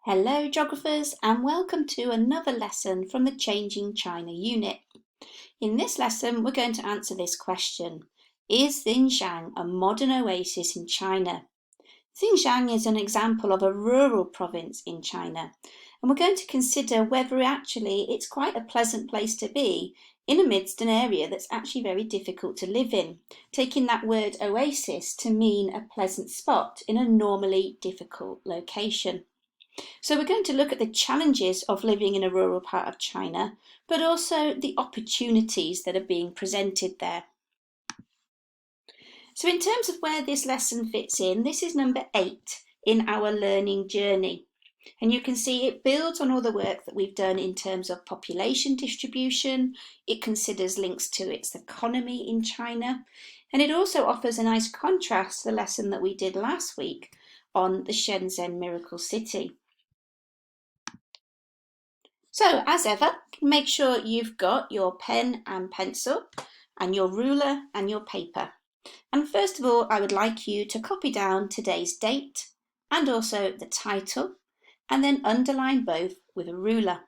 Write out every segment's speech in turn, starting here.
Hello geographers and welcome to another lesson from the Changing China unit. In this lesson we're going to answer this question. Is Xinjiang a modern oasis in China? Xinjiang is an example of a rural province in China, and we're going to consider whether actually it's quite a pleasant place to be in amidst an area that's actually very difficult to live in, taking that word oasis to mean a pleasant spot in a normally difficult location. So we're going to look at the challenges of living in a rural part of China, but also the opportunities that are being presented there. So in terms of where this lesson fits in, this is number 8 in our learning journey. And you can see it builds on all the work that we've done in terms of population distribution. It considers links to its economy in China. And it also offers a nice contrast to the lesson that we did last week on the Shenzhen Miracle City. So as ever, make sure you've got your pen and pencil and your ruler and your paper. And first of all, I would like you to copy down today's date and also the title, and then underline both with a ruler.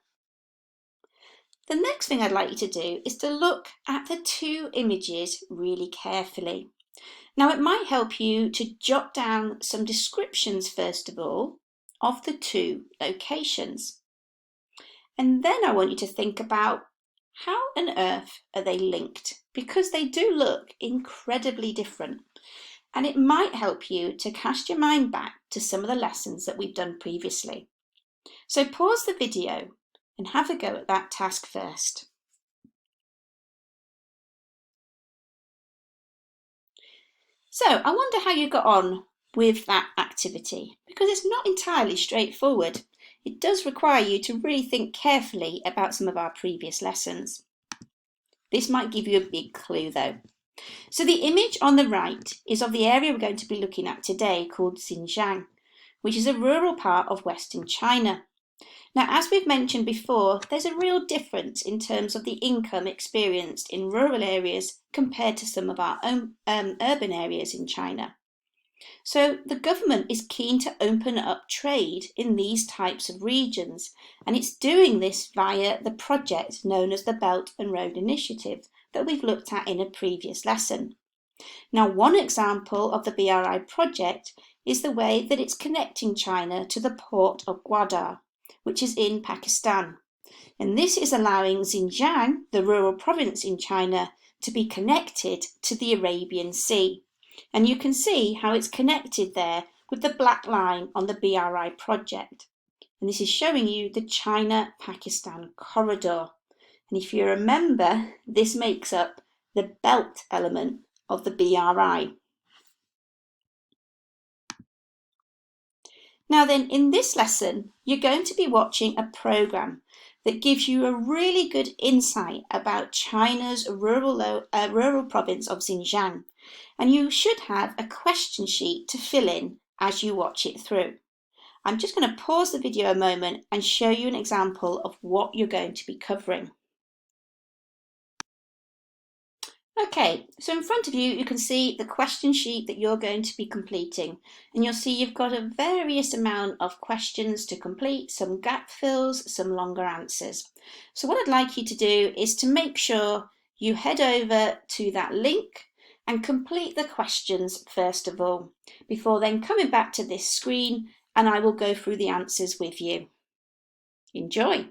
The next thing I'd like you to do is to look at the two images really carefully. Now it might help you to jot down some descriptions first of all of the two locations. And then I want you to think about how on earth are they linked, because they do look incredibly different. And it might help you to cast your mind back to some of the lessons that we've done previously. So pause the video and have a go at that task first. So I wonder how you got on with that activity, because it's not entirely straightforward. It does require you to really think carefully about some of our previous lessons. This might give you a big clue though. So the image on the right is of the area we're going to be looking at today called Xinjiang, which is a rural part of Western China. Now, as we've mentioned before, there's a real difference in terms of the income experienced in rural areas compared to some of our own urban areas in China. So the government is keen to open up trade in these types of regions, and it's doing this via the project known as the Belt and Road Initiative that we've looked at in a previous lesson. Now, one example of the BRI project is the way that it's connecting China to the port of Gwadar, which is in Pakistan. And this is allowing Xinjiang, the rural province in China, to be connected to the Arabian Sea. And you can see how it's connected there with the black line on the BRI project. And this is showing you the China-Pakistan corridor. And if you remember, this makes up the belt element of the BRI. Now then, in this lesson, you're going to be watching a program that gives you a really good insight about China's rural province of Xinjiang. And you should have a question sheet to fill in as you watch it through. I'm just going to pause the video a moment and show you an example of what you're going to be covering. Okay, so in front of you, you can see the question sheet that you're going to be completing. And you'll see you've got a various amount of questions to complete, some gap fills, some longer answers. So what I'd like you to do is to make sure you head over to that link and complete the questions first of all, before then coming back to this screen and I will go through the answers with you. Enjoy!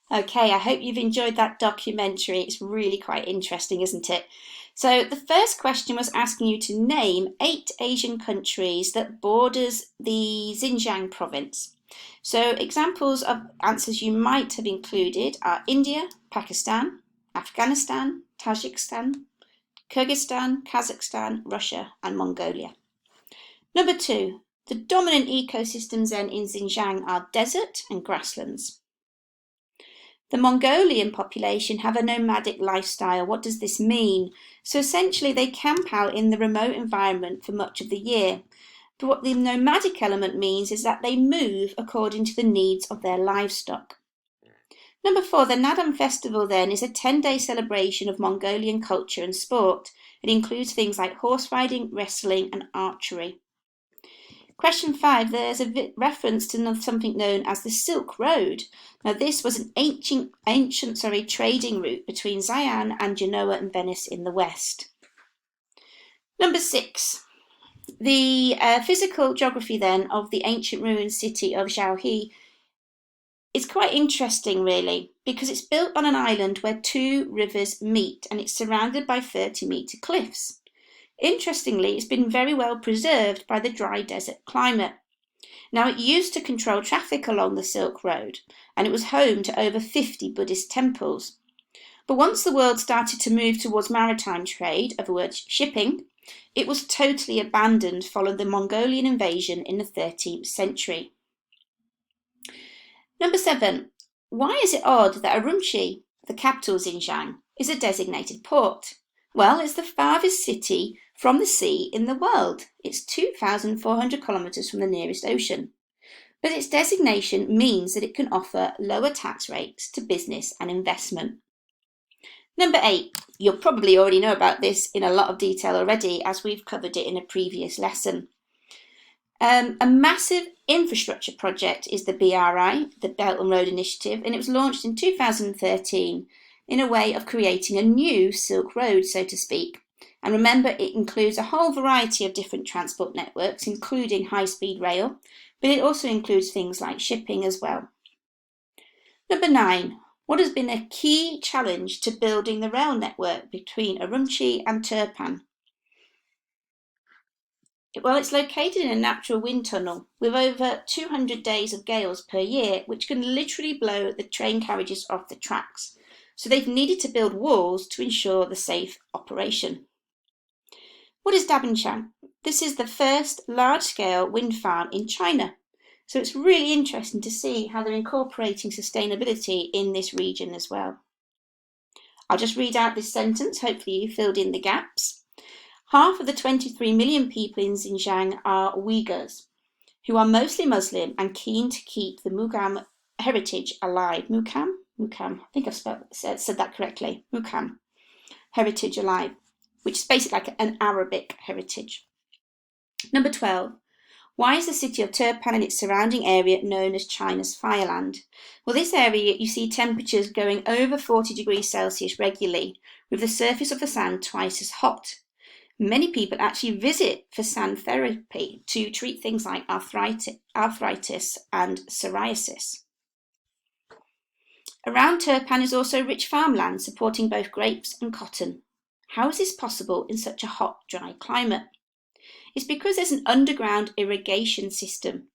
Okay, I hope you've enjoyed that documentary. It's really quite interesting, isn't it? So the first question was asking you to name 8 Asian countries that borders the Xinjiang province. So examples of answers you might have included are India, Pakistan, Afghanistan, Tajikistan, Kyrgyzstan, Kazakhstan, Russia and Mongolia. Number 2, the dominant ecosystems then in Xinjiang are desert and grasslands. The Mongolian population have a nomadic lifestyle. What does this mean? So essentially they camp out in the remote environment for much of the year. But what the nomadic element means is that they move according to the needs of their livestock. Number 4, the Nadam Festival then is a 10-day celebration of Mongolian culture and sport. It includes things like horse riding, wrestling and archery. Question 5, there's a reference to something known as the Silk Road. Now this was an ancient trading route between Xi'an and Genoa and Venice in the west. Number 6, the physical geography then of the ancient ruined city of Zhaohe is quite interesting really, because it's built on an island where two rivers meet and it's surrounded by 30-metre cliffs. Interestingly, it's been very well preserved by the dry desert climate. Now, it used to control traffic along the Silk Road, and it was home to over 50 Buddhist temples. But once the world started to move towards maritime trade, in other words, shipping, it was totally abandoned following the Mongolian invasion in the 13th century. Number 7. Why is it odd that Urumqi, the capital of Xinjiang, is a designated port? Well, it's the farthest city from the sea in the world. It's 2,400 kilometres from the nearest ocean. But its designation means that it can offer lower tax rates to business and investment. Number 8. You'll probably already know about this in a lot of detail already, as we've covered it in a previous lesson. A massive infrastructure project is the BRI, the Belt and Road Initiative, and it was launched in 2013 in a way of creating a new Silk Road, so to speak. And remember, it includes a whole variety of different transport networks, including high-speed rail, but it also includes things like shipping as well. Number 9. What has been a key challenge to building the rail network between Urumqi and Turpan? Well, it's located in a natural wind tunnel with over 200 days of gales per year, which can literally blow the train carriages off the tracks. So they've needed to build walls to ensure the safe operation. What is Dabinshan? This is the first large-scale wind farm in China. So it's really interesting to see how they're incorporating sustainability in this region as well. I'll just read out this sentence, hopefully you filled in the gaps. Half of the 23 million people in Xinjiang are Uyghurs, who are mostly Muslim and keen to keep the Mugham heritage alive. Mugham, I think I've said that correctly. Mugham heritage alive, which is basically like an Arabic heritage. Number 12. Why is the city of Turpan and its surrounding area known as China's Fireland? Well, this area you see temperatures going over 40 degrees Celsius regularly, with the surface of the sand twice as hot. Many people actually visit for sand therapy to treat things like arthritis and psoriasis. Around Turpan is also rich farmland supporting both grapes and cotton. How is this possible in such a hot, dry climate? It's because there's an underground irrigation system.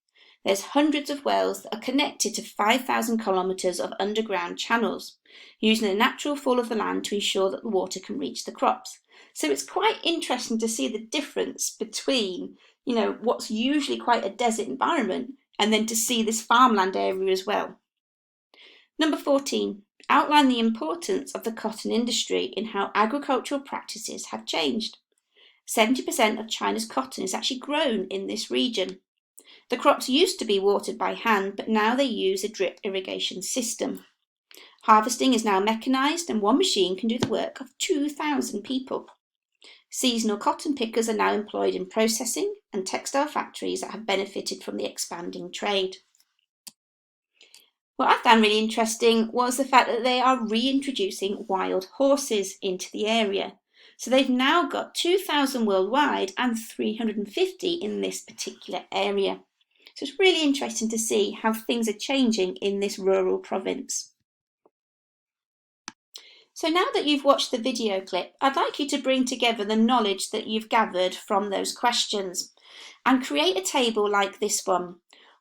There's hundreds of wells that are connected to 5,000 kilometres of underground channels, using the natural fall of the land to ensure that the water can reach the crops. So it's quite interesting to see the difference between, what's usually quite a desert environment and then to see this farmland area as well. Number 14, outline the importance of the cotton industry in how agricultural practices have changed. 70% of China's cotton is actually grown in this region. The crops used to be watered by hand, but now they use a drip irrigation system. Harvesting is now mechanised and one machine can do the work of 2,000 people. Seasonal cotton pickers are now employed in processing and textile factories that have benefited from the expanding trade. What I found really interesting was the fact that they are reintroducing wild horses into the area. So they've now got 2,000 worldwide and 350 in this particular area. So it's really interesting to see how things are changing in this rural province. So now that you've watched the video clip, I'd like you to bring together the knowledge that you've gathered from those questions and create a table like this one.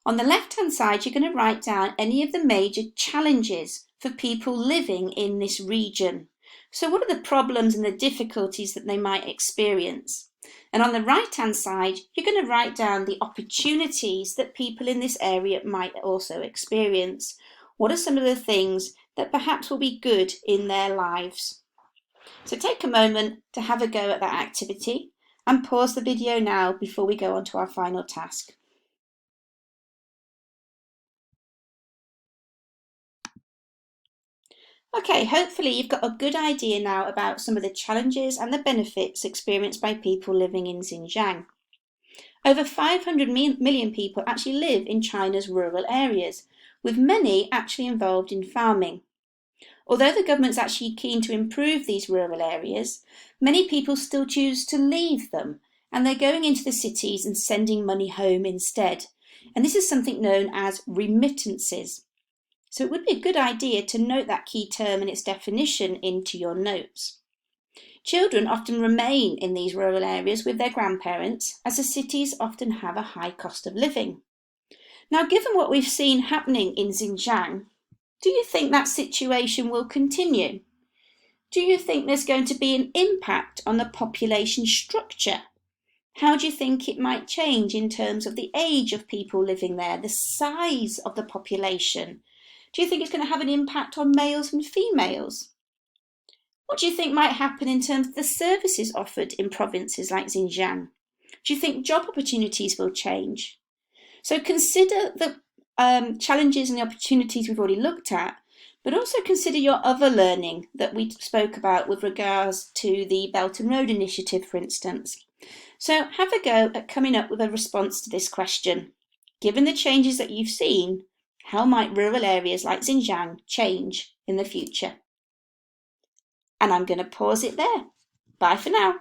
On the left-hand side, you're going to write down any of the major challenges for people living in this region. So what are the problems and the difficulties that they might experience? And on the right-hand side, you're going to write down the opportunities that people in this area might also experience. What are some of the things that perhaps will be good in their lives? So take a moment to have a go at that activity and pause the video now before we go on to our final task. Okay, hopefully you've got a good idea now about some of the challenges and the benefits experienced by people living in Xinjiang. Over 500 million people actually live in China's rural areas, with many actually involved in farming. Although the government's actually keen to improve these rural areas, many people still choose to leave them, and they're going into the cities and sending money home instead. And this is something known as remittances. So it would be a good idea to note that key term and its definition into your notes. Children often remain in these rural areas with their grandparents, as the cities often have a high cost of living. Now, given what we've seen happening in Xinjiang, do you think that situation will continue? Do you think there's going to be an impact on the population structure? How do you think it might change in terms of the age of people living there, the size of the population? Do you think it's going to have an impact on males and females? What do you think might happen in terms of the services offered in provinces like Xinjiang? Do you think job opportunities will change? So consider the challenges and the opportunities we've already looked at, but also consider your other learning that we spoke about with regards to the Belt and Road Initiative, for instance. So have a go at coming up with a response to this question. Given the changes that you've seen, how might rural areas like Xinjiang change in the future? And I'm going to pause it there. Bye for now.